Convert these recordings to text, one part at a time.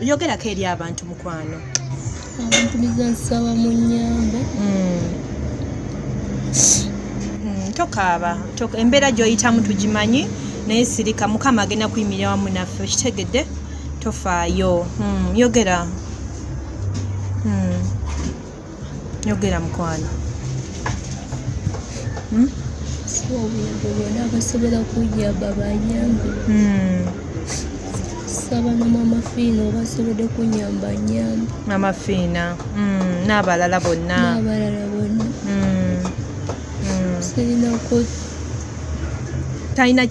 yogerako eri abantu mukwano. Abantu bizansaba mu nnyambe. Tokaaba embeera gy'oyitamu tugimanyi naye sirika Mukama agenda kuyimirira wamu naffe okitegedde tofaayo. Yogera yogera mukwano. Obuyambi bwonna abasobola kunyamba banyambe. Saba na Mama Fiina obasobodde kunyamba nyambe. Mama Fiina n'abalala bonna. Sirinako talina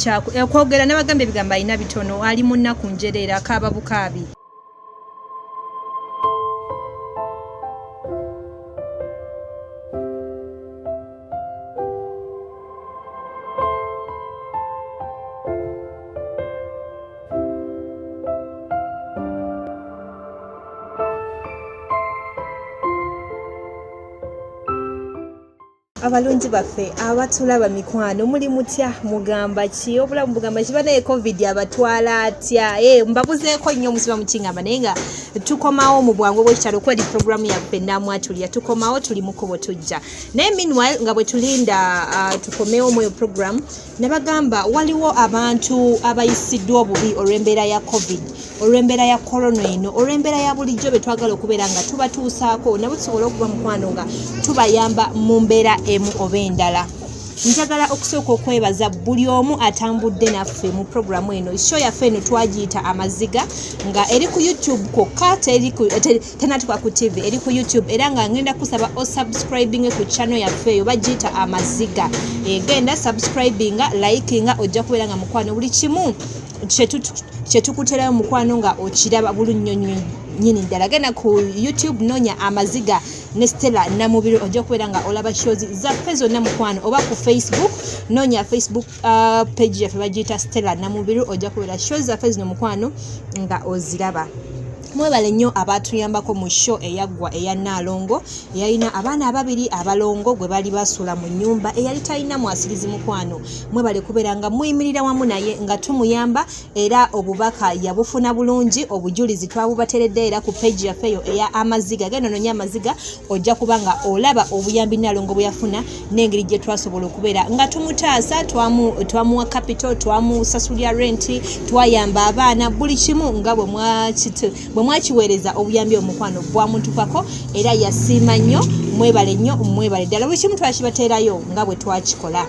kwogera n'abagamba ebigambo alina bitono, ali mu nnaku njereera akaaba bukaabi. Abalungi baffe abatulaba mikwano muli mutya mugamba ki obulamu bugamba ki banaye covid abatwala atya mbabuzeeko nnyo musiba mukingamba naye nga tukomawo mu bwangu bw'ekitalo kweri programu yaffe Namwatulya tukomawo tuli mukubo tujja naye meanwhile nga bwe tulinda tukomewo mu programu ne bagamba waliwo abantu abayisiddwa obubi olw'embeera ya covid olw'embeera ya corona eno olw'embeera ya bulijjo be twagala okubeera nga tubatuusaako nabo tusobole okuba mukwano nga tubayamba mu mbeera emu oba endala. Njagala okusooka okwebaza buli omu atambudde naffe mu programu eno. Show yaffe eno twagiyita Amaziga nga eri ku YouTube kokka tenatuka ku TV eri ku YouTube era nga ngenda kusaba osubscribing ku channel yaffe eyo bagiyita Amaziga. Genda subscribinga likinga ojja kubeera nga mukwano buli kimu kyetukuterayo mukwano nga okiraba bulunnyonnyo nyini ddala. Genda ku YouTube nonya Amaziga ne Stellah Namubiru ojja kubeera nga olaba shows zaffe zonna mukwano oba ku Facebook nonya Facebook page yaffe bagiyita Stellah Namubiru ojja kubeera shows zaffe zino mukwano nga oziraba. Mwebale nnyo abatuyambako mu show eyaggwa eya Nalongo eyalina abaana ababiri abalongo gwe bali basula mu nnyumba eyali talina mwasirizi mukwano. Mwebale kubeera nga muyimirira wamu naye nga tumuyamba era obubaka yabufuna bulungi obujulizi twabubateredde era ku page yaffe eyo eya Amaziga. Genda nonya Amaziga ojja kuba nga olaba obuyambi Nalongo bwe yafuna n'engeri gye twasobola okubeera nga tumutaasa twamuwa capital twamusasulya rent twayamba abaana buli kimu nga bwe mwakiweereza obuyambi omukwano bwamutukako era yasiima nnyo. Mwebale nnyo mwebale ddala buli kimu twakibateerayo nga bwe twakikola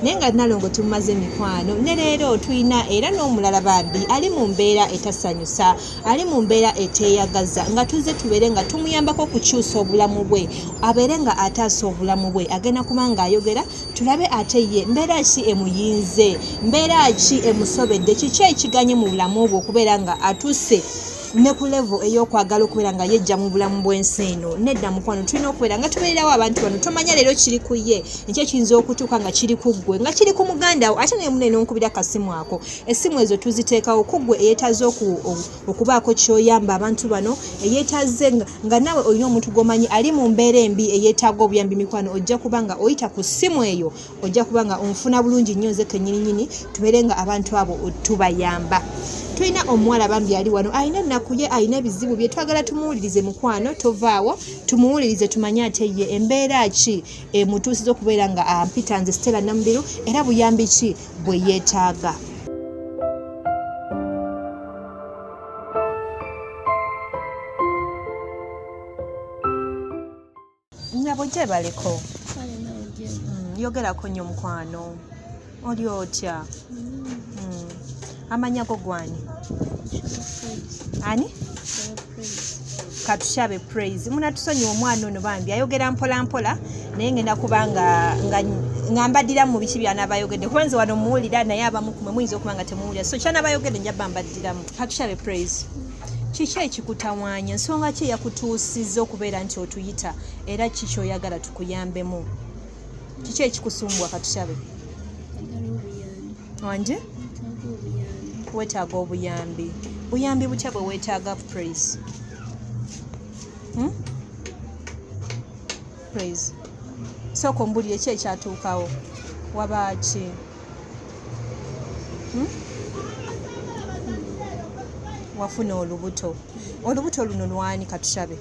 naye nga Nalongo tumaze mikwano ne leero tulina era n'omulala bambi ali mu mbeera etasanyusa ali mu mbeera eteeyagaza nga tuze tubeere nga tumuyambako okukyusa obulamu bwe abeere nga ataasa obulamu bwe agenda kuba nga ayogera tulabe ate ye mbeera ki emuyinze mbeera ki emusobedde kiki ekiganye mu bulamu bwe okubeera nga atuse ne ku level ey'okwagala okubeera nga yejja mu bulamu bw'ensi eno. Nedda mukwano tulina okubeera nga tubeererawo abantu bano tomanya leero kiri ku ye ekyo kiyinza okutuuka nga kiri ku ggwe nga kiri ku muganda wo ate ne munene onkubira kasimu ako. Essimu ezo tuziteekawo ku ggwe eyeetaze okubaako ky'oyamba abantu bano eyeetaze nga nawe olina omuntu gw'omanyi ali mu mbeera embi eyeetaaga obuyambi mikwano ojja kuba nga oyita ku ssimu eyo ojja kuba nga onfuna bulungi nnyo nze kennyininyini tubeere nga abantu abo tubayamba. Tulina omuwala bambi ali wano alina ennaku ye alina ebizibu bye twagala tumuwulirize mukwano tovaawo tumuwulirize tumanye ate ye embeera ki emutuusiza okubeera nga ampita nze Stellah Namubiru era buyambi ki bwe yeetaaga. Ngabo gye baleko yogerako nnyo mukwano oli otya amanya go gwani ani Katushabe Praise muna tusonyiwa omwana ono bambi ayogera mpola mpola naye ngenda kubanga ngambadira mu biki byana bayogedde kwanza wano muwulira naye abamu kumwe muyinza okuba nga temuwulira so kyana bayogedde njaba mbadiramu. Katushabe Praise kiki ekikutawanya nsonga ki yakutuusizza okubeera nti otuyita era kiki oyagala tukuyambemu kiki ekikusumbwa Katushabe wanje wetaaga obuyambi buyambi butya bwe weetaaga Praise Praise soko mbulire ki ekyatuukawo wabaaki wafuna olubuto. Olubuto luno lwani katushabe?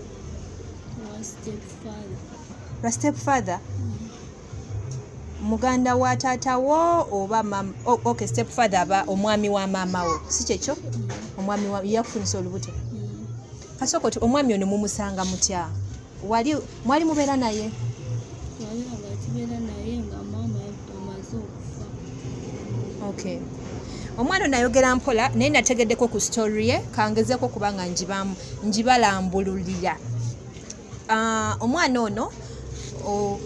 Lwa stepfather? Muganda wa taata wo oba mama? Okay, stepfather aba omwami wa maama wo, si kyekyo? Omwami wa yakufunisa olubuto. Kasoko omwami ono mumusanga mutya? Mwali mubeera naye? Okay. Omwana ono ayogera mpola naye nategeddeko ku story ye, kangezeeko kubanga njibalambululira. Omwana ono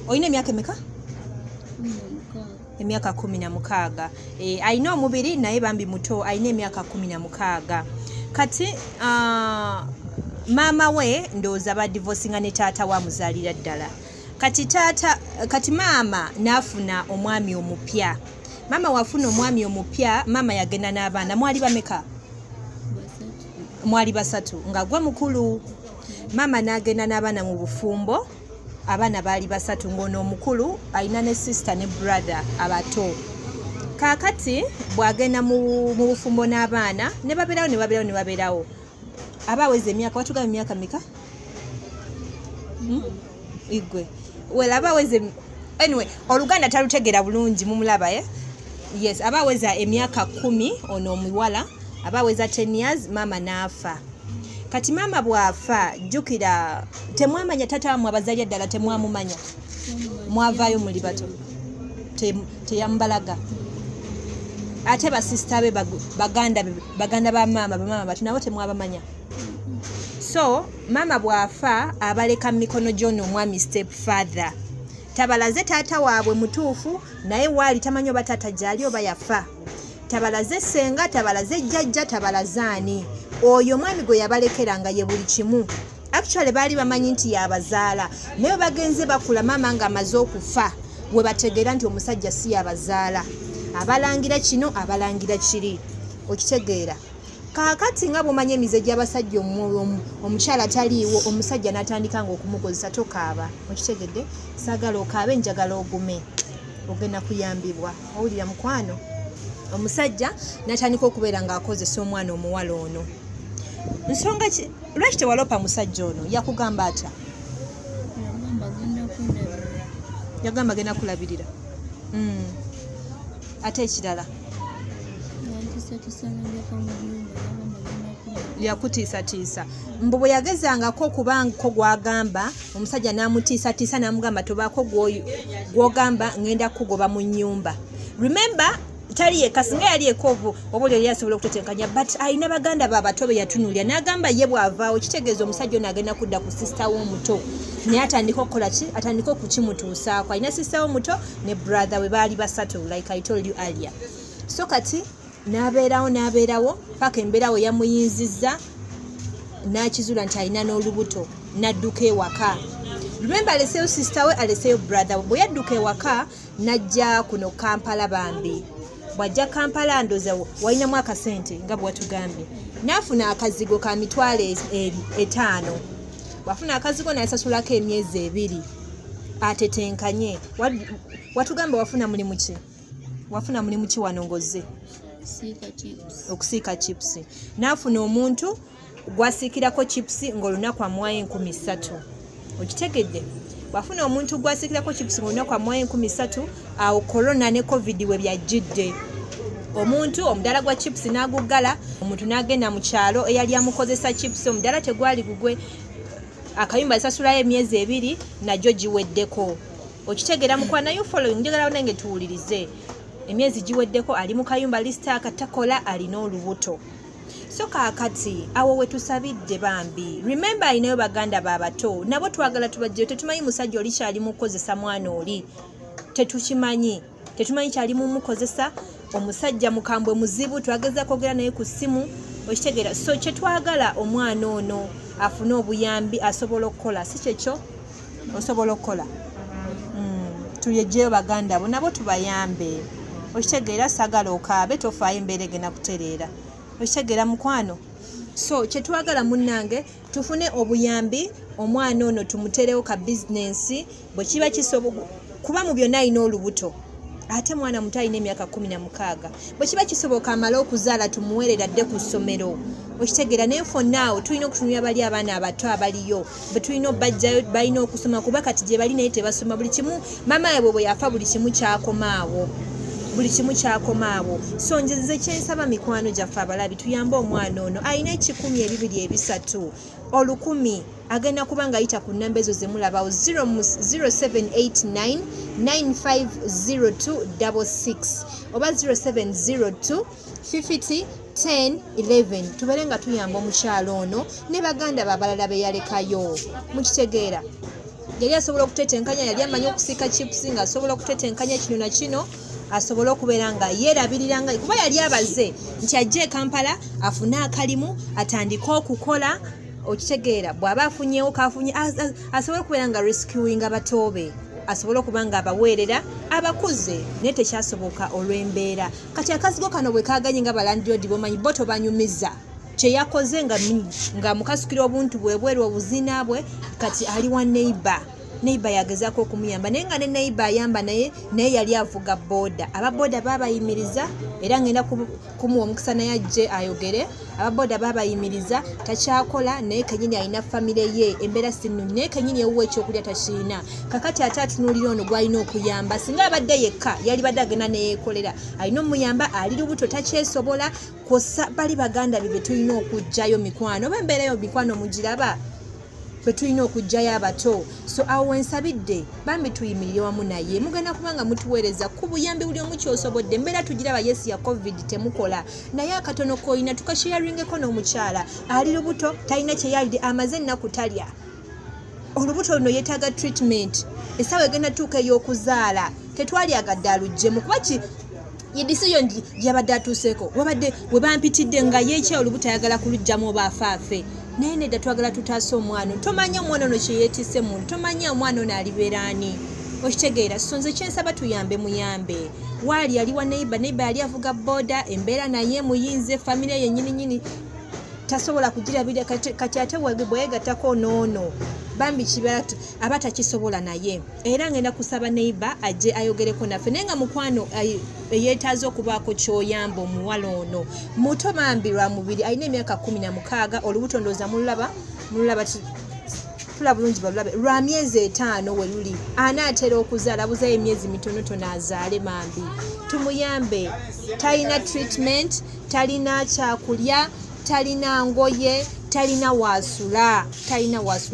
olina emyaka emeka? Emyaka 16. Alina omubiri naye bambi muto, alina emyaka 16. Kati maama we ndowooza badivosinga ne taata wa muzaalira ddala. Kati maama n'afuna omwami omupya. Maama wafuna omwami omupya, maama yagenda n'abaana. Mwali bameka? Mwali 3 nga gwe mukulu. Maama n'agenda n'abaana mu bufumbo. Abaana baali 3 ng'ono omukulu alina ne sister ne brother abato. Kaakati bw'agenda mu bufumbo n'abaana ne babeerawo. Abaweza emyaka, watugamba emyaka meka? Igwe. Well, abaweza anyway, Oluganda talutegera bulungi mumulaba Yes, abaweza emyaka 10 ono omuwala, abaweza 10 years mama n'afa. Kati mama bw'afa jjukira temwamanya taata wamwe abazaalya ddala temwamumanya. Mwavaayo muli bato. Teyambalaga. Ate basista be baganda ba mama bati nabo temwabamanya. So mama bw'afa abaleka mikono gy'ono omwami stepfather. Tabalaze taata waabwe mutuufu naye waali tamanyi oba taata gyali oba yafa. Tabalaze senga, tabalaze jjajja, tabalazaani. Oyo omwami gwe yabalekeranga ye buli kimu. Actually baali bamanyi nti yabazaala. Naye bagenze bakula mama nga amaze okufa we bategeera nti omusajja si yabazaala. Abalangira kino, abalangira kiri. Okitegeera. Kaakati nga bw'omanyi emize gy'abasajja omukyala taliiwo, omusajja n'atandikanga okumukozesa tokaaba. Okitegedde? Saagala okaabe, njagala ogume. Ogenda kuyambibwa. Owulira mukwano? Omusajja n'atandika okubeera ng'akozesa omwana omuwala ono. Nsonga ki? Lwaki tewalopa musajja ono? Yakugamba atya? Yagamba agenda kulabirira. Ate ekirala? Yakutiisatiisa. Mbu bwe yagezangako okubangako gwagamba, omusajja n'amutiisatiisa n'amugamba tobaako gw'ogamba ngenda kugoba mu nnyumba. Remember, tali yekka singa yali ekovu oba yali asobola okutetenkanya, but alina baganda be abato be yatunulira n'agamba ye bw'avaawo kitegeeza omusajja ono agenda kudda ku sisita w'omuto. Naye atandika okukola ki? Atandika okukimutuusaako. Alina sisita w'omuto ne brother we baali 3 like I told you earlier. So kati n'abeerawo paka embeera we yamuyinzizza n'akizuula nti alina n'olubuto n'adduka ewaka. Remember aleseyo sister we, aleseyo brother we. Bwe yadduka ewaka n'ajja kuno Kampala bambi. Bw'ajja Kampala ndoza walinamu akasente nga bwe watugambye. N'afuna akazigo ka mitwalo 5. Bw'afuna akazigo n'asasulako emyezi 2. Atetenkanye. Watugamba wafuna mulimu ki? Wafuna mulimu ki wano ngozze? Okusiika chips. N'afuna omuntu gwasiikirako chips ng'olunaku amuwayo 3,000. Okitegedde? Bw'afuna omuntu gwasiikirako chips ng'olunaku amuwayo 3,000, awo corona ne covid we byajjidde. Omuntu omudala gwa chips n'aguggala, omuntu n'agenda mu kyalo eyali amukozesa chips, omudala tegwali gugwe. Akayumba asasulayo emyezi 2 najjo giweddeko. Okitegeera mukwana you following, njagala nange tuwulirize. Emyezi giweddeko ali mu kayumba lisita akatakola alina olubuto. So kaakati awo we tusabidde bambi. Remember alinayo baganda babato. Nabo twagala tubajje, tetumanyi musajja oli kyali mukozesa mwana oli. Tetukimanyi kyali mukozesa. Omusajja mukambwe muzibu twageza kwogera naye ku ssimu. Okitegeera. So kye twagala omwana ono afune obuyambi asobola okukola. Si kyekyo? Osobola okukola. Tuyejjeyo baganda bo nabo tubayambe. Okitegeera sagala okaabe tofaayo embeera egenda kutereera. Okitegeera mukwano. So kye twagala munnange tufune obuyambi omwana ono tumuterewo ka bizinensi bwe kiba kisobola kuba mu byonna alina olubuto. ate mwana muto alina emyaka 16 bwe kiba kisoboka amala okuzaala tumuweerera dde ku ssomero okitegeera naye fonnaawo tulina okutunulira bali abaana abato abaliyo bwe tulina obajjayo balina okusoma kuba kati gye bali naye tebasoma buli kimu maama yabwe bwe yafa buli kimu kyakomaawo so nze kyensaba mikwano gyaffe abalabi tuyambe omwana ono alina 1,200 olukumi agenda kuba nga ayita ku nnamba ezo zemulabawo 0789 950266 oba 0702 50 10 11 tubeere nga tuyamba omukyalo ono ne baganda babalala be yalekayo mukitegeera yali asobola okutetenkanya yali amanyi okusiika chipusi nga asobola okutetenkanya kino na kino asobola okubeera nga yeerabirira nga kuba yali abaze nti ajje Kampala afune akalimu atandike okukola okitegeera bw'aba afunyeewo kafunye asobola okubeera nga rescuing abatoobe asobola okuba nga abaweerera abakuze naye tekyasoboka olw'embeera kati akazigo kano bwe kaganye nga balandiroodi bomanyi bo tobanyumiza kyeyakoze nga mukasukira obuntu bwebweru obuzina bwe kati ali wa neighbor yagezaako okumuyamba naye nga ne neighbor ayamba naye yali avuga booda ababooda babayimiriza era ngenda kumuwa omukisa naye ajje ayogere ababooda babayimiriza takyakola naye kenyini alina famire ye embeera sinungi naye kenyini ewuwa ekyokulya takiina kakati ate atunuulira ono gwalina okuyamba singa abadde yekka yali badde agenda neyeekolera alina omuyamba ali lubuto takyesobola kosa bali baganda be tulina okujjayo mikwano oba embeera yo mikwano mugiraba bwe tulina okujjayo abato so awo wensabidde bambi tuyimirire wamu naye mugenda kubanga mutuweereza ku buyambi buli omu kyosobodde embeera tugiraba yesi ya covid temukola naye akatono koyina tukasheyaringeko n'omukyala ali lubuto talina kyeyalidde amaze ennaku talya olubuto luno yeetaaga treatment essaawa egenda tuuka ey'okuzaala tetwalyagadde aluggyemu kuba decision yabadde atuuseeko wabadde we bampitidde nga yeekya olubuto ayagala kulugjamu oba afaafe naye nedda twagala tutaase omwana tomanya omwana ono kyeyeetisse muntu tomanya omwana ono alibeera ani okitegeera so nze kyensaba tuyambe muyambe waali yali wa neighbor yali avuga booda embeera naye muyinze famire yennyininyini tasobola kugirabira kati ate bweyegattako noono bambi kibeera aba takisobola naye era ngenda kusaba neighbor ajje ayogereko naffe naye nga mukwano yeetaaze okubaako kyoyamba omuwala ono muto bambi lwa mubiri alina emyaka 16 olubuto ndooza mululaba tula bulungi balulabe lwa myezi 5 we luli anaatera okuzaala buzayo emyezi mitonotono azaale bambi tumuyambe talina treatment talina kyakulya talina ngoye talina wasula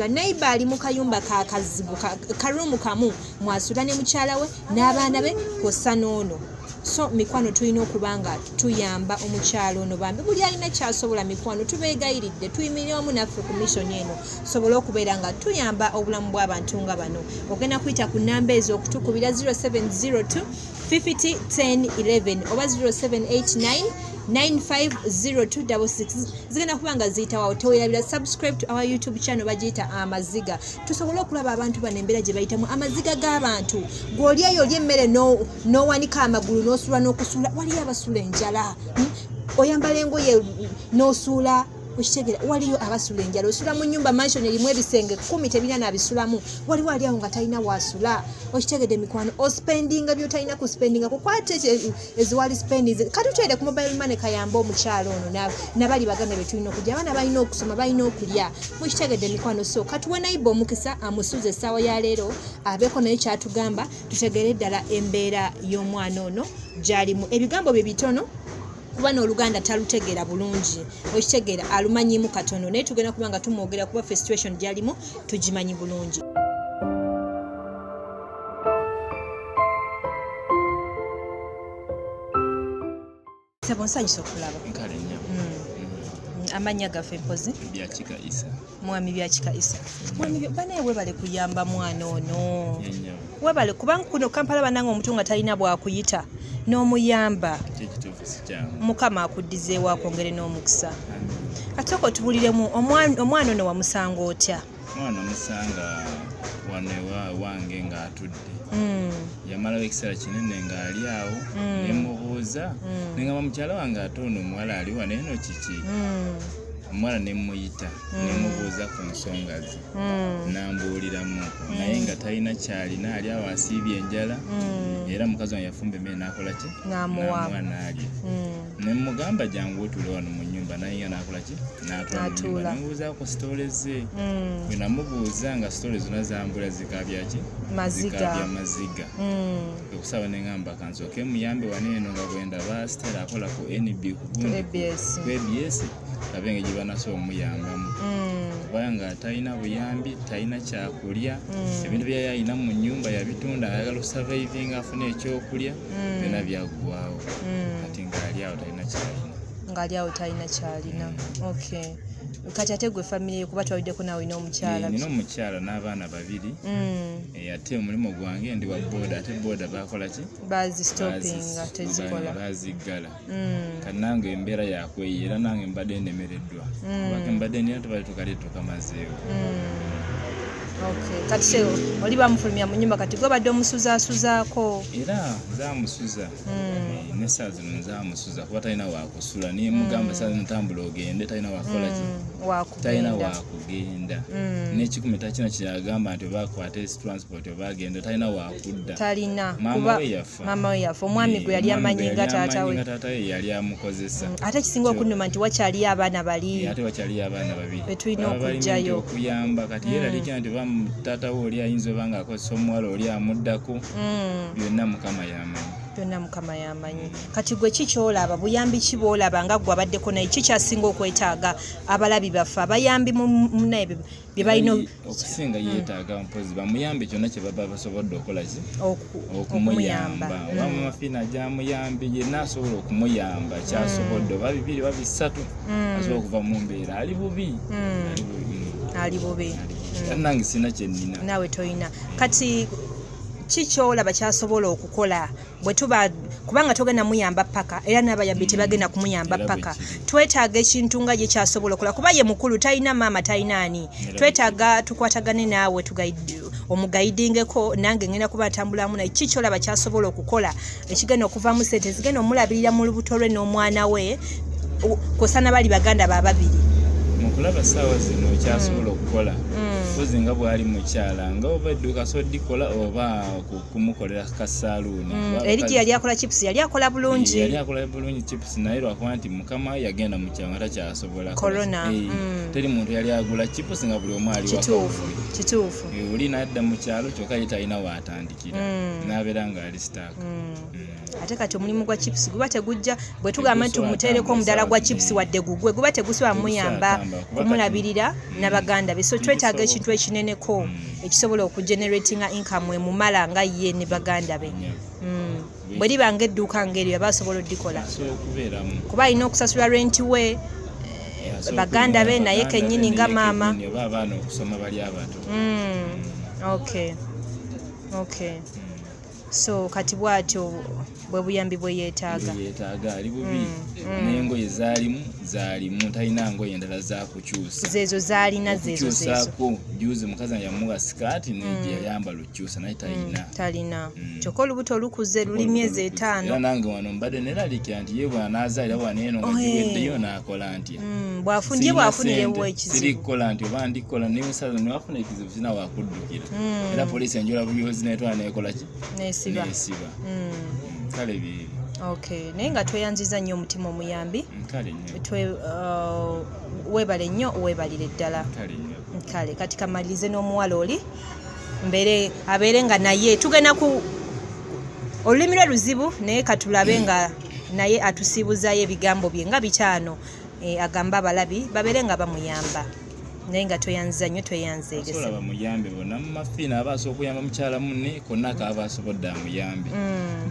neighbor ali mu kayumba kakazibu karumu kamu mwasula ne mukyala we n'abaana be kosa noono so mikwano tulina okubanga tuyamba omukyalo ono bambi buli alina kyasobola mikwano tubeegayiridde tuyimirire wamu naffe ku mission eno sobola okubeera nga tuyamba obulamu bw'abantu nga bano ogenda kuyita ku nnamba ezo okutukubira 0702 50 10 11 oba 0789 950266 zigenda kuba nga ziyitawo teweerabira subscribe to our YouTube channel bagiyita amaziga tusobole okulaba abantu bano embeera gye bayitamu amaziga g'abantu gw'olyayo olya emmere n'owanika amagulu n'osuula n'okusuula waliyo abasuula enjala oyambala engoye n'osuula okitegeera waliyo abasula enjala osula mu nnyumba mansion erimu ebisenge 10 tebirina nabisulamu waliwo ali awo nga talina wasula okitegedde mikwano ospendinga byotalina kuspendinga kukwate eziwali spendings katutere ku mobile money kayamba omukyalo ono nabali baganda betulina okujja abaana balina okusoma balina okulya mukitegedde mikwano so katuwe naiba omukisa amusuze essaawa ya leero abeeko naye kyatugamba tutegere ddala embeera y'omwana ono gyalimu ebigambo bye bitono kuba n'oluganda talutegeera bulungi okitegeera alumanyimu katono naye tugenda kuba nga tumwogera kuba fe situation gyalimu tugimanyi bulungi. Sabonsanyisa okulaba amanya gaffe mpozi byakika isa mwami byakika isa mwami banaye webale kuyamba mwana ono webale kubanga kuno Kampala bananga omuntu nga talina bwakuyita n'omuyamba mukama akuddizeewo akwongere n'omukisa atoko tubuliremu omwana ono wamusanga otya omwana omusanga wano wange nga atudde yamalawo ekiseera kinene ng'ali awo nemubuuza nengamba mukyala wange ate ono omuwala ali wano eno kiki omuwala nemuyita nemubuuza mbuuza ku nsonga ze nambuuliramu naye nga talina kyalina ali awo asiibye enjala era mukazi wange yafumba emmere n'akola ki n'amuwa n'alya ne mugamba jangu otuule wano mu nnyumba naye nga n'akola ki n'atuula nemubuuzaako sitoole ze bwe namubuuza nga sitoole zonna zambula zikabya ki zikabya maziga okusaba ne ngamba kansooke muyambe wano eno nga bwendaba Stellah akola ku NB ku ABS kabe nga gibanaso omuyambamu kubanga talina buyambi talina kyakulya ebintu byayina mu nnyumba yabitunda ayagala surviving afune ekyokulya byonna byaggwawo kati ng'ali awo talina kyalina okay kati ate gwe family kuba twawiddeko nawe n'omukyala nina omukyala n'abaana 2 ate omulimu gwange ndi wa boda ate boda bakola ki bazistopinga tezikola baziggala kati nange embeera yakweyi era nange mbadde ndemereddwa kubanga mbadde nina tubali tukali tukamazeewo okay kati se oli bamufulumya mu nnyumba kati gwe badde omusuzaasuzaako era nzaamusuza n'essaawa zino nzaamusuza kuba talina waakusula niye mugamba essaawa zino tambula ogende talina wakukola ki talina wakugenda n'ekikumi takina kyagamba nti obakwata transport obagenda talina wakudda talina maama we yafa omwami gwe yali amanyi nga taata we yali amukozesa ate kisinga okunnuma nti wakyaliyo abaana bali ate wakyaliyo abaana babiri betulina okujjayo okuyamba kati yeeralikira nti taata we oli ayinza oba nga akozesa omuwala oli amuddako byonna mukama yamanyi kati gwe kikyolaba buyambi kiboolaba nga gwe abaddeko naye kikyasinga okwetaaga abalabi baffe abayambi munaye bye balina okusinga yeetaaga mpozi bamuyambe kyonna kye baba basobodde okukola ki okumuyamba oba mamafiina gyamuyambye yenna asobola okumuyamba kyasobodde oba 2 oba 3 asobola okuva mu mbeera ali bubi nange sina kyenina naawe toyina kati kikyolaba kyasobola okukola bwe tuba kubanga togenda muyamba paka era n'abayambi tebagenda kumuyamba paka twetaaga ekintu nga gye kyasobola okukola kuba ye mukulu talina maama talina ani twetaaga tukwatagane naawe omugayidingeko nange ngenda kuba atambulamu naye kikyolaba kyasobola okukola ekigenda okuvaamu sente zigenda omulabirira mu lubuto lwe n'omwana we kosana bali baganda bababiri mukulaba ssaawa zino kyasobola okukola kozi nga bwali mukyala nga oba edduuka so dikola oba kumukolera ka saluuni eri gye yali akola chips yali akola bulungi chips naye lwakuba nti mukama we yagenda mu kyalo nga takyasobola corona teri muntu yali agula chips nga buli omu ali kituufu oli nadda mu kyalo kyokka ye talina waatandikira n'abeera nga ali sitaaka ate kati omulimu gwa chips guba tegujja bwe tugamba nti tumuteereko omudala gwa chips wadde gugwe guba tegusobola muyamba kumulabirira n'abaganda be so twetaaga ekintu ekineneko ekisobola okugeneratinga income emumala nga ye ne baganda be bwe liba ng'edduuka ng'eryo yaba asobola oddikola kuba alina okusasula renti we baganda be naye kennyini nga maama okay so kati bwatyo bwe buyambi bwe yeetaaga ali bubi n'engoye zaalimu talina ngoye endala zakukyusa zeezo zaalina zeezosaako juzi mukazi yamuwa sikaati negye yayamba lukyusa naye talina kyokka olubuto olukuze luli myezi 5 era nange wano mbadde neraliikira nti ye bw'anaazaalira waneeno nga giweddeyo n'akola ntya bw'afunirewo ekizibu sirikukola nti oba ndikola nemusaza newafuna ekizibu sina wakuddukira era poliisi enjola buyozi netwala nekola ki nesiba kale bibi okay naye nga tweyanziza nnyo omutima omuyambi weebale nnyo weebalire ddala kale kati kamalirize n'omuwala oli abeere nga naye tugenda ku olulimi lwe luzibu naye katulabe nga naye atusiibuzayo ebigambo bye nga 5 agamba abalabi babeere nga bamuyamba naye nga tweyanziza nnyo tweyanzeegese bamuyambe bonna mu mafiina abaasa okuyamba mukyala munne konna kaaba asobodde amuyambe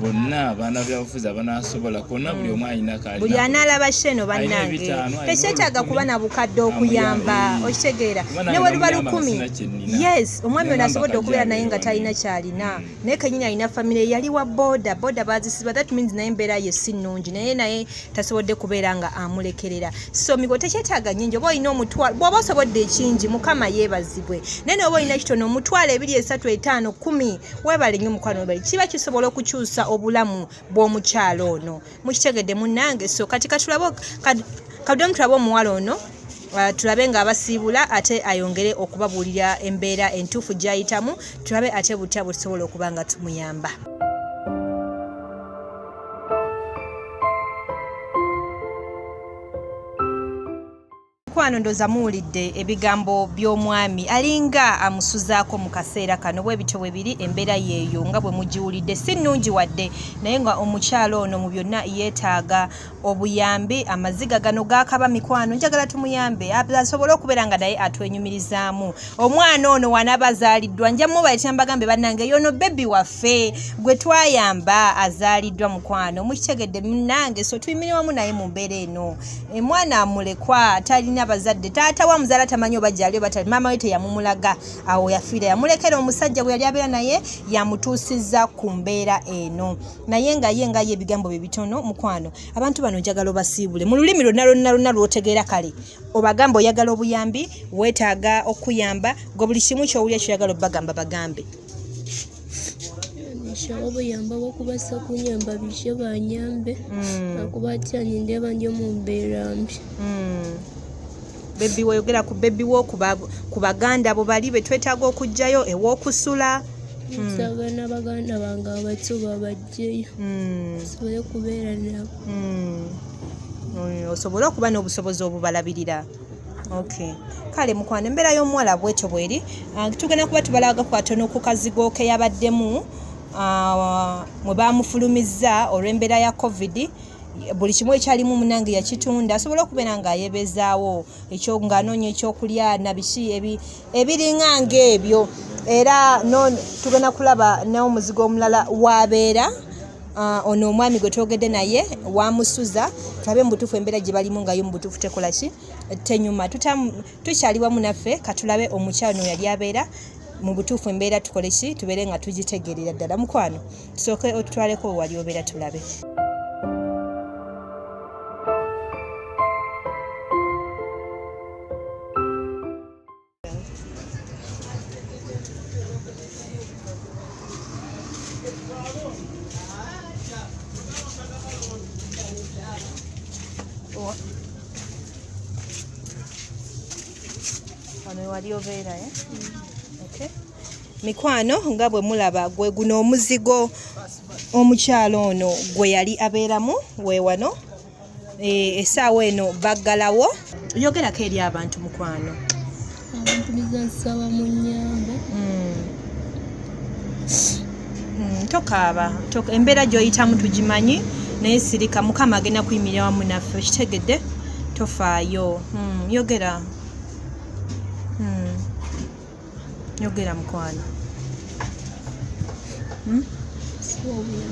bonna abaana byabufuzi abanaasobola konna buli omu alina kaali buli anaalaba sheno bannange tekyetaaga kuba na bukadde okuyamba okitegeera ne bwe luba 10 yes omwami ono asobodde okubeera naye nga talina kyalina naye kenyini alina famire yali wa boda bazisiba that means naye embeera ye si nnungi naye tasobodde kubeera nga amulekerera so migo tekyetaaga nnyingi oba olina omutwalo bw'oba osobodde ekingi mukama yeebazibwe naye oba olina kitono omutwalo 2 3 5 10 weebale nnyo mukwano weebale kiba kisobola okukyusa obulamu bw'omukyalo ono mukitegedde munnange so kati katulabo kadde mutulaba omuwala ono tulabe nga abasiibula ate ayongere okubabuulira embeera entuufu gy'ayitamu tulabe ate butya busobola okuba nga tumuyamba. Mukwano ndoza muwulidde ebigambo by'omwami alinga amusuzaako mu kaseera kano bwe bityo bwe biri embeera yeeyo nga bwe mugiwulidde si nnungi wadde naye nga omukyalo ono mu byonna yeetaaga obuyambi amaziga gano gaakaba mikwano njagala tumuyambe asobole okubeera nga naye atwenyumirizaamu. Omwana ono wanaaba azaaliddwa nja mubaletera mbagambe bannange yono bebi waffe gwe twayamba azaaliddwa mukwano mukitegedde munnange so tuyimire wamu naye mu mbeera eno omwana amulekwa talina bazadde taata wa muzaala tamanyi oba gyali oba tali maama we teyamumulaga awo yafiira yamulekera omusajja gwe yali abeera naye yamutuusizza ku mbeera eno naye nga ye ebigambo bye bitono mukwano abantu bano njagala obasiibule mu lulimi lwonna lwotegeera kale obagamba oyagala obuyambi weetaaga okuyamba gwe buli kimu kyowulya kyoyagala obagamba bagambe obuyamba bwokubasa kunyamba bishe banyambe akubatya nindeeba njo mu mbeera mbi bebi weyogera ku bebi wo ku baganda abo bali betwetaaga okujjayo ew'okusula nsaba n'abaganda bange abato babajjeyo osobole kubeera nabo osobole okuba n'obusobozi obubalabirira. Okay. Kale mukwano embeera y'omuwala bwetyo bweri tugenda kuba tubalaga kwatono ku kazigo ke yabaddemu mwe baamufulumizza olw'embeera ya covid buli kimu ekyalimu munange yakitunda asobola okubeera nga ayebezaawo ekyo ng'anoonya ekyokulya na biki ebiringa ng'ebyo era tugenda kulaba n'omuzigo omulala wabeera ono omwami gwe twogedde naye wamusuza tulabe mu butuufu embeera gye balimu nga yo mu butuufu tekola ki tenyuma tukyali wamu naffe katulabe omukyalo yali abeera mu butuufu embeera tukole ki tubeere nga tugitegeerera ddala mukwano tusooke otutwaleko wali obeera tulabe. Wali obeera okay. Mikwano nga bwe mulaba gwe guno omuzigo omukyalo ono gwe yali abeeramu weewano essaawa eno baggalawo yogerako eri abantu mukwano abantu bizansaba mu nnyambe tokaaba embeera gy'oyitamu tugimanyi naye sirika mukama agenda kuyimirira wamu naffe kitegedde tofaayo yogera yogera mukwano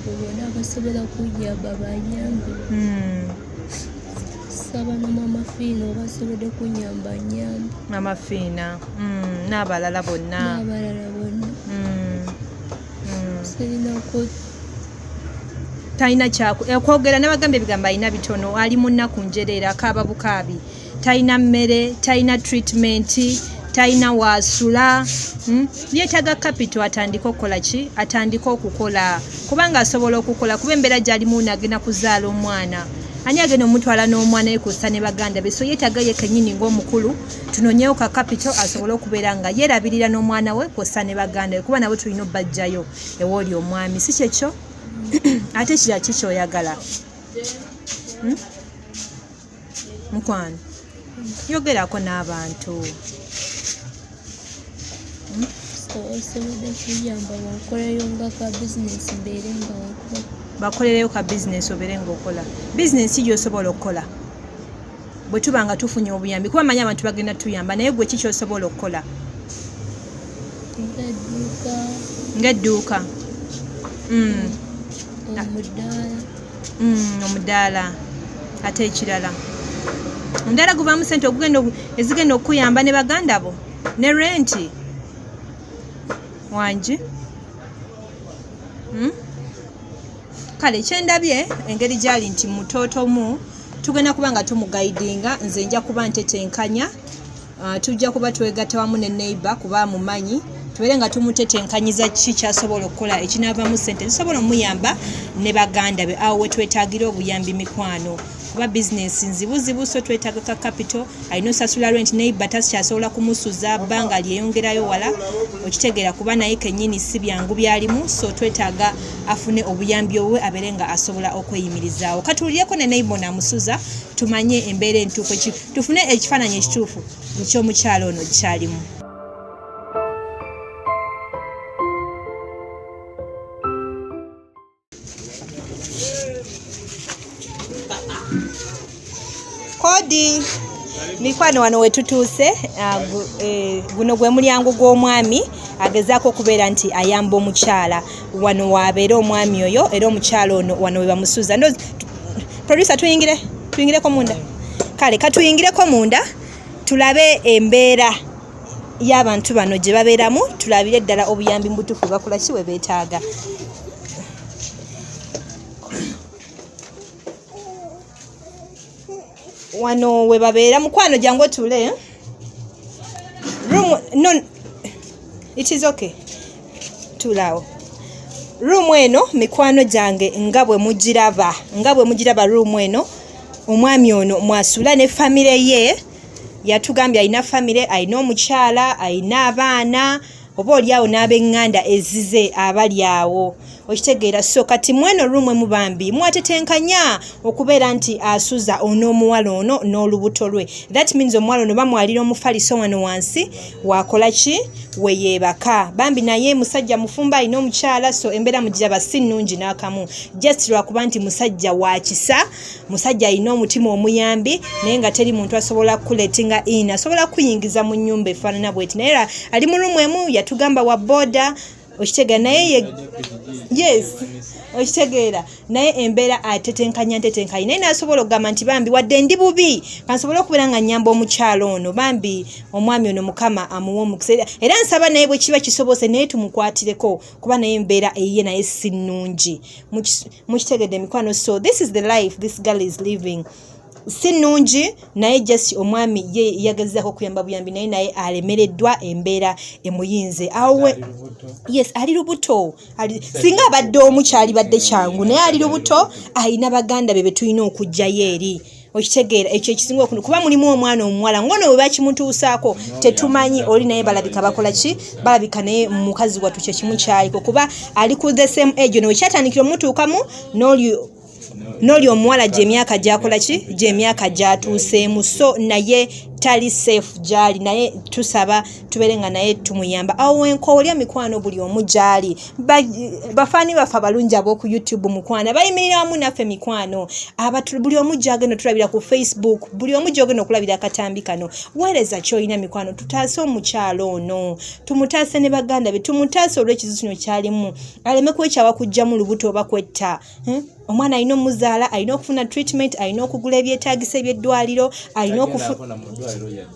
bona abasobola kunyamba banyambe saba n'amafiina obasobodde kunyamba nyambe amafiina n'abalala bonna sirinako talina okwogera n'abagamba ebigambo alina bitono ali mu nnaku njereera akaaba bukaabi talina mmere talina treatment talina wasula yeetaaga kapito atandika okukola ki atandika okukola kubanga asobola okukola kuba embeera gy'alimu agenda kuzaala omwana ani agenda omutwala n'omwana ye kussa ne baganda be so yeetaaga ye kennyini ng'omukulu tunoonyewo ka kapito asobole okubeera nga yeerabirira n'omwana we kussa ne baganda be kuba nabo tulina obbajjayo ewooli omwami si kyekyo ate kira ki kyoyagala mukwano yogerako n'abantu osobola kuyamba wakoleyo nga ka bizinesi mbeere nga wakola bakolereyo ka bizinesi obeere ng'okola bizinesi gy'osobola okukola bwe tuba nga tufunye obuyambi kuba manyi abantu bagenda tuyamba naye gwe ki ky'osobola okukola ng'edduuka omudaala ate ekirala omudaala guvaamu ssente ezigenda okuyamba ne baganda bo ne renti wangi kale kyendabye engeri gyali nti mutootomu tugenda kuba nga tumugaidinga nze nja kuba ntetenkanya tujja kuba twegatta wamu ne neighbor kuba mumanyi tubeere nga tumutetenkanyiza kiki kyasobola okukola ekinaavaamu ssente zisobola omuyamba ne baganda be awo wetwetaagira obuyambi mikwano kuba bizinesi nzibuzibu so twetaaga ka capital alina osasula rent neighbor tasikyasobola kumusuza bbanga lyeyongerayo wala okitegeera kuba naye kennyini si byangu byalimu so twetaaga afune obuyambi obwe abeere nga asobola okweyimirizaawo katuulireko ne neighbor namusuza tumanye embeera entuufu tufune ekifaananyi ekituufu eky'omukyalo ono kyalimu. Kodi mikwano wano wetutuuse guno gwe mulyango gw'omwami agezaako okubeera nti ayamba omukyala wano wabeera omwami oyo era omukyala ono wano we bamusuuza producer tuyingireko munda kale katuyingireko munda tulabe embeera y'abantu bano gye babeeramu tulabire ddala obuyambi mu butuufu bakola ki we beetaaga. Wano we babeera mukwano jangu otule room no it is okay tulaawo room eno mikwano jange nga bwe mugiraba room eno omwami ono mwasula ne famire ye yatugambye alina famire alina omukyala alina abaana oba oliawo n'ab'eŋŋanda ezize abali awo okitegeera so kati mweno rumwe mubambi mwatetenkanya okubeera nti asuza on'omuwala ono n'olubuto lwe that means omuwala ono bamwalira omufaliso wano wansi wakola ki weyeebaka bambi naye musajja mufumba alina omukyala so embeera mugiraba si nnungi n'akamu just lwakuba nti musajja wa kisa musajja alina omutima omuyambi naye nga teri muntu asobola kuletinga in asobola kuyingiza mu nnyumba efaanana bweti naye ali mu rumu emu yatugamba wa boda okitegeera naye yes okitegeera naye embeera atetenkanya naye nasobola okugamba nti bambi wadde ndi bubi kansobola okubeera nga nnyamba omukyalo ono bambi omwami ono mukama amuwa omukisa era nsaba naye bwe kiba kisobose naye tumukwatireko kuba naye embeera eyiye naye si nnungi mukitegedde mikwano so this is the life this girl is living si nnungi naye just omwami ye yagezaako okuyamba buyambi naye alemereddwa embeera emuyinze awe yes ali lubuto singa abadde omukyali badde kyangu naye ali lubuto alina baganda be betulina okujjayo eri okitegeera ekyo ekisinga okuno kuba mulimu omwana omuwala ngono we bakimutuusaako tetumanyi oli naye balabika bakola ki balabika naye mukazi wattu kye kimu kyaliko kuba ali ku the same age ono wekyatandikira omutuukamu n'oli omuwala gy'emyaka gyakola ki gy'emyaka gyatuuseemu so naye tali safe gyali naye tusaba tubeere nga naye tumuyamba awo wenkoolya mikwano buli omu gyali bafaani bafe abalungi ab'oku YouTube mukwana bayimirira wamu naffe mikwano buli omu gyagenda tulabira ku Facebook buli omu gyogenda okulabira akatambi kano weereza kyolina mikwano tutaase omukyalo ono tumutaase ne baganda be tumutaase olw'ekizibu kino kyalimu aleme kwekyawa kujjamu lubuto oba kwetta omwana alina omuzaala alina okufuna treatment alina okugula ebyetaagisa eby'eddwaliro alina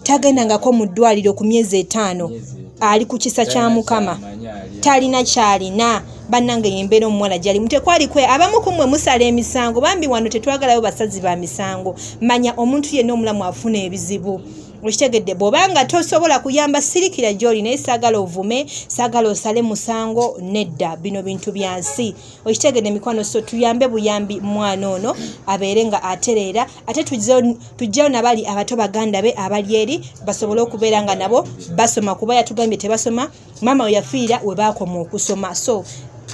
tagendangako mu ddwaliro ku myezi 5 ali ku kisa kya mukama talina kyalina bannange yembeera omuwala gyali mutekwalikwe abamu kumwe musala emisango bambi wano tetwagalayo basazi ba misango manya omuntu yenna omulamu afuna ebizibu okitegedde bw'obanga tosobola kuyamba sirikira gy'oli naye saagala ovume saagala osale musango nedda bino bintu bya nsi okitegedde mikwano so tuyambe buyambi mwana ono abeere nga atereera ate tujjayo nabali abato baganda be abali eri basobole okubeera nga nabo basoma kuba yatugambye tebasoma mama we yafiira we baakoma okusoma so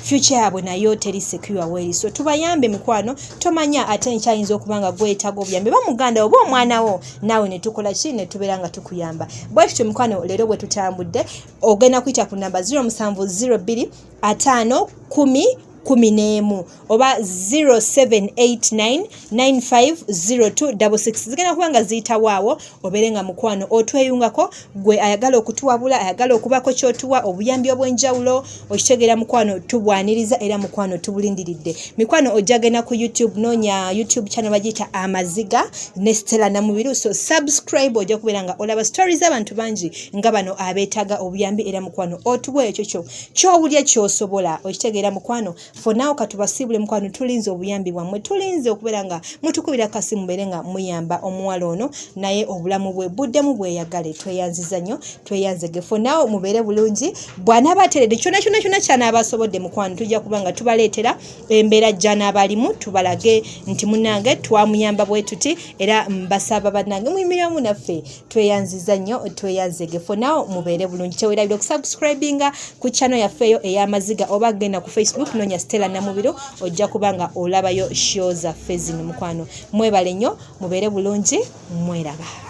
future yabwe nayo teri secure weri so tubayambe mikwano tomanya ate nkyayinza okubanga gwetaga obuyambe bamuganda oba omwana wo nawe ne tukola ki ne tubeera nga tukuyamba bwekityo mikwano leero bwe tutambudde ogenda kuyita ku namba 0702 5 10 11 oba 0789950266 zigenda kubanga ziyitawaawo obeere nga mukwano otweyungako gwe ayagala okutuwabula ayagala okubako kyotuwa obuyambi obw'enjawulo okitegeera mukwano tubwaniriza era mukwano tubulindiridde mikwano ojjagenda ku YouTube noonya YouTube channel bagiyita Amaziga ne Stellah Namubiru so subscribe ojja kubeera nga olaba stories abantu bangi nga bano abeetaga obuyambi era mukwano otuwa ekyo kyowulya kyosobola okitegeera mukwano for now katubasibule mukwano tulinze obuyambi bwammwe tulinze okubeera nga mutukubira kasi mubeere nga muyamba omuwala ono naye obulamu bwe buddemu bweyagale tweyanziza nnyo tweyanzege for now mubeere bulungi bw'anaaba ateredde kyonna kyanaaba asobodde mukwano tujja kuba nga tubaleetera embeera gy'anaabalimu tubalage nti munnange twamuyamba bwe tuti era mbasaba bannange muyimiramu naffe tweyanziza nnyo tweyanzege for now mubeere bulungi teweerabire okusubscribinga ku channel yaffeeyo ey'amaziga oba genda ku Facebook noonya Stellah Namubiru ojja kuba nga olabayo show zaffe zino mukwano mwebale nnyo mubeere bulungi mweraba